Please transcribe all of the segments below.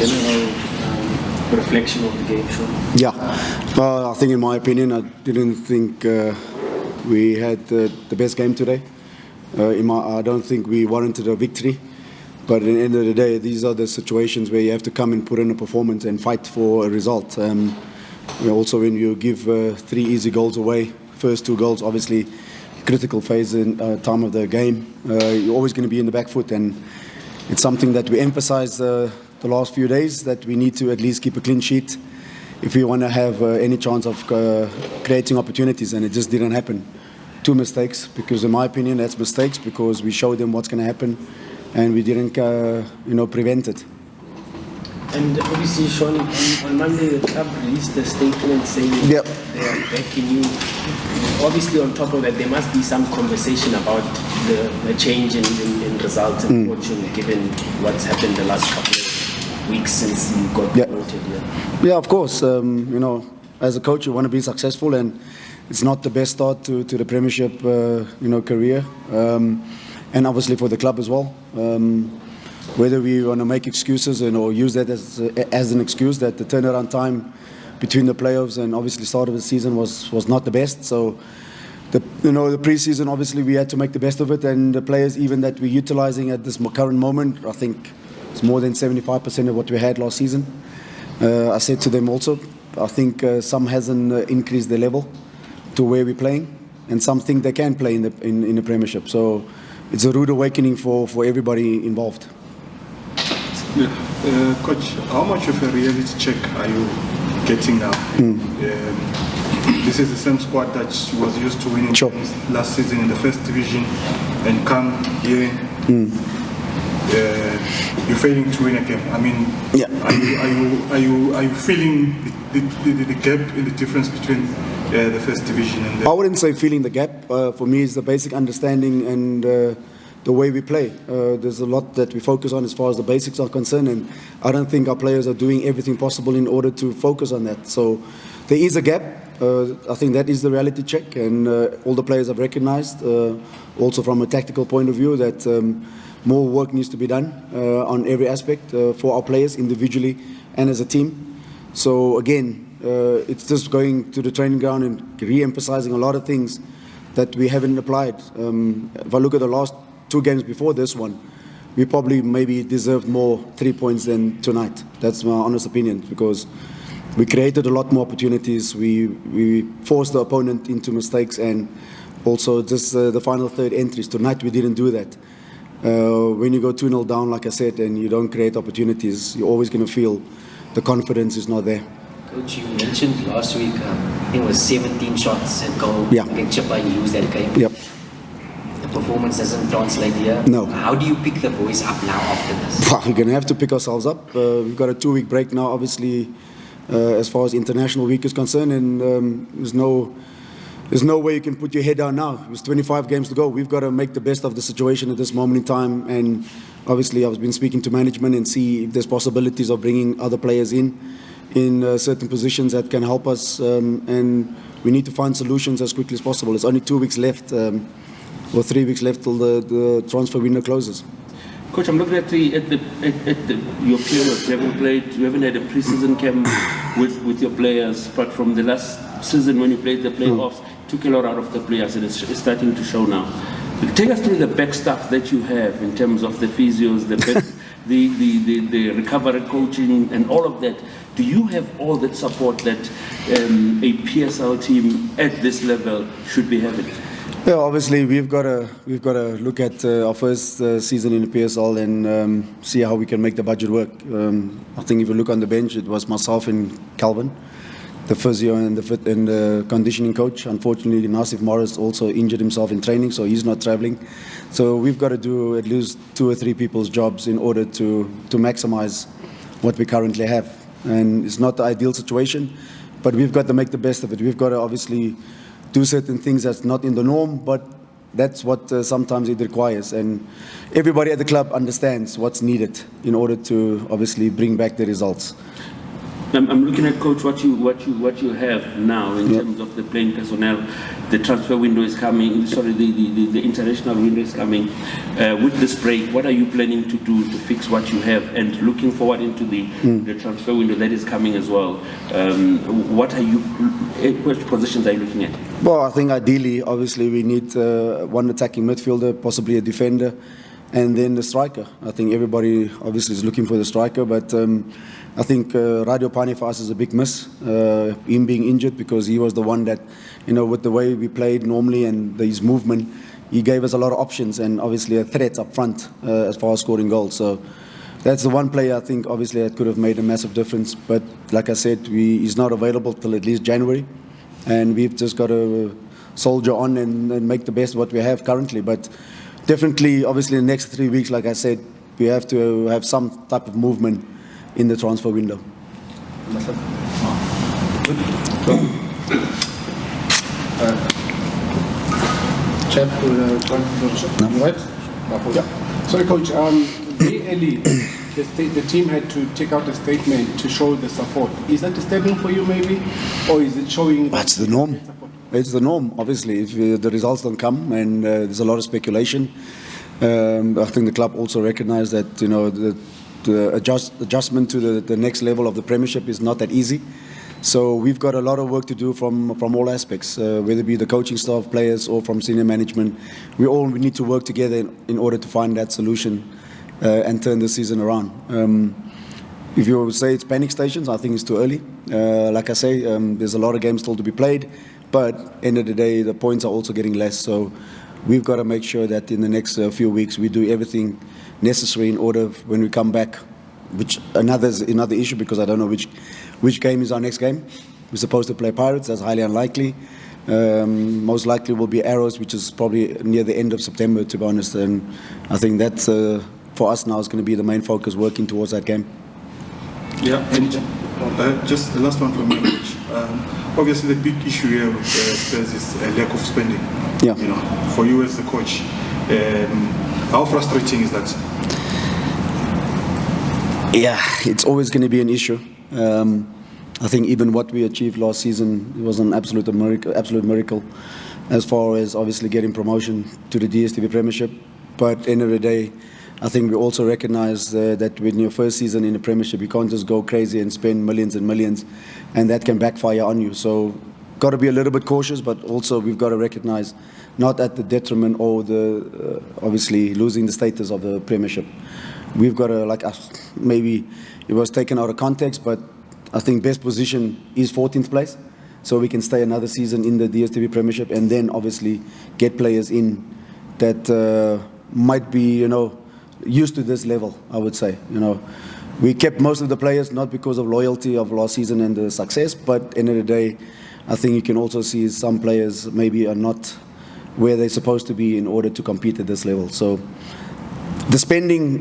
general reflection of the game, Shaun? Yeah, I think in my opinion, I didn't think we had the best game today. I don't think we warranted a victory. But at the end of the day, these are the situations where you have to come and put in a performance and fight for a result. Also, when you give 3 easy goals away, first 2 goals, obviously, critical phase in time of the game, you're always going to be in the back foot. And it's something that we emphasize the last few days, that we need to at least keep a clean sheet if we want to have any chance of creating opportunities. And it just didn't happen. 2 mistakes, because in my opinion, that's mistakes, because we showed them what's going to happen. And we didn't, prevent it. And obviously, Shaun, on Monday, the club released a statement saying they are backing you. Obviously, on top of that, there must be some conversation about the change in results and fortune, given what's happened the last couple of weeks since you got promoted. Yeah, of course. As a coach, you want to be successful, and it's not the best start to the Premiership, career. And obviously for the club as well. Whether we want to make excuses or use that as an excuse, that the turnaround time between the playoffs and obviously start of the season was not the best. So the pre-season, obviously we had to make the best of it, and the players even that we're utilizing at this current moment, I think it's more than 75% of what we had last season. I said to them also, I think some hasn't increased their level to where we're playing, and some think they can play in the Premiership. So it's a rude awakening for everybody involved. Yeah. Coach, how much of a reality check are you getting now? This is the same squad that was used to winning last season in the first division, and come here, you're failing to win again. I mean, are you feeling the gap in the difference between the first division and I wouldn't say feeling the gap. For me, it's the basic understanding and the way we play. There's a lot that we focus on as far as the basics are concerned, and I don't think our players are doing everything possible in order to focus on that. So there is a gap. I think that is the reality check, and all the players have recognized, also from a tactical point of view, that more work needs to be done on every aspect for our players individually and as a team. So again, it's just going to the training ground and re-emphasizing a lot of things that we haven't applied. If I look at the last 2 games before this one, we probably maybe deserved more 3 points than tonight. That's my honest opinion, because we created a lot more opportunities. We forced the opponent into mistakes, and also just the final third entries. Tonight we didn't do that. When you go 2-0 down, like I said, and you don't create opportunities, you're always going to feel the confidence is not there. Coach, you mentioned last week, it was 17 shots and goal against Chippa, you lose that game. Yep. The performance doesn't translate here. No. How do you pick the boys up now after this? We're going to have to pick ourselves up. We've got a 2-week break now, obviously, as far as international week is concerned, and there's no way you can put your head down now. There's 25 games to go. We've got to make the best of the situation at this moment in time, and obviously I've been speaking to management and see if there's possibilities of bringing other players in certain positions that can help us, and we need to find solutions as quickly as possible. There's only 2 weeks left, or 3 weeks left till the transfer window closes. Coach, I'm looking at your players. You haven't had a pre-season camp with your players, but from the last season when you played the playoffs, took a lot out of the players, and it's starting to show now. Take us through the back stuff that you have in terms of the physios, the recovery coaching, and all of that. Do you have all that support that a PSL team at this level should be having? Yeah, obviously we've got to look at our first season in the PSL and see how we can make the budget work. I think if you look on the bench, it was myself and Calvin, the physio and the conditioning coach. Unfortunately, Nasif Morris also injured himself in training, so he's not traveling. So we've got to do at least 2 or 3 people's jobs in order to maximize what we currently have. And it's not the ideal situation, but we've got to make the best of it. We've got to obviously do certain things that's not in the norm, but that's what sometimes it requires. And everybody at the club understands what's needed in order to obviously bring back the results. I'm looking at, coach, what you have now in terms of the playing personnel. The transfer window is coming. Sorry, the international window is coming. With this break, what are you planning to do to fix what you have? And looking forward into the transfer window that is coming as well. Which positions are you looking at? Well, I think ideally, obviously, we need one attacking midfielder, possibly a defender, and then the striker. I think everybody obviously is looking for the striker, but I think Radio Pani for us is a big miss, him being injured, because he was the one that, with the way we played normally and his movement, he gave us a lot of options and obviously a threat up front as far as scoring goals. So that's the one player I think obviously that could have made a massive difference. But like I said, he's not available till at least January, and we've just got to soldier on and make the best of what we have currently. But definitely, obviously, in the next 3 weeks, like I said, we have to have some type of movement in the transfer window. Chap, right? Yeah. Sorry, Coach. Very early, the team had to take out a statement to show the support. Is that disturbing for you, maybe, or is it showing? That's the norm. It's the norm, obviously. If the results don't come, and there's a lot of speculation, I think the club also recognised that the adjustment to the next level of the Premiership is not that easy. So we've got a lot of work to do from all aspects, whether it be the coaching staff, players, or from senior management. We need to work together in order to find that solution and turn the season around. If you say it's panic stations, I think it's too early. Like I say, there's a lot of games still to be played, but end of the day, the points are also getting less. So we've got to make sure that in the next few weeks we do everything necessary in order when we come back, which another issue, because I don't know which game is our next game. We're supposed to play Pirates. That's highly unlikely. Most likely will be Arrows, which is probably near the end of September, to be honest. And I think that's for us now is going to be the main focus, working towards that game. Yeah, and just the last one from me, Coach. Obviously, the big issue here with Spurs is a lack of spending. Yeah. For you as the coach, how frustrating is that? Yeah, it's always going to be an issue. I think even what we achieved last season, it was an absolute miracle as far as obviously getting promotion to the DSTV Premiership. But at the end of the day, I think we also recognise that when your first season in the Premiership, you can't just go crazy and spend millions and millions, and that can backfire on you. So got to be a little bit cautious, but also we've got to recognise not at the detriment or the obviously losing the status of the Premiership. We've got to, maybe it was taken out of context, but I think best position is 14th place, so we can stay another season in the DSTV Premiership, and then obviously get players in that might be, used to this level, I would say. We kept most of the players not because of loyalty of last season and the success, but at the end of the day, I think you can also see some players maybe are not where they're supposed to be in order to compete at this level. So the spending,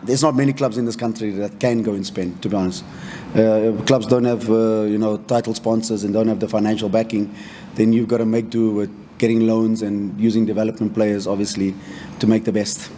there's not many clubs in this country that can go and spend, to be honest. Clubs don't have, title sponsors and don't have the financial backing. Then you've got to make do with getting loans and using development players, obviously, to make the best.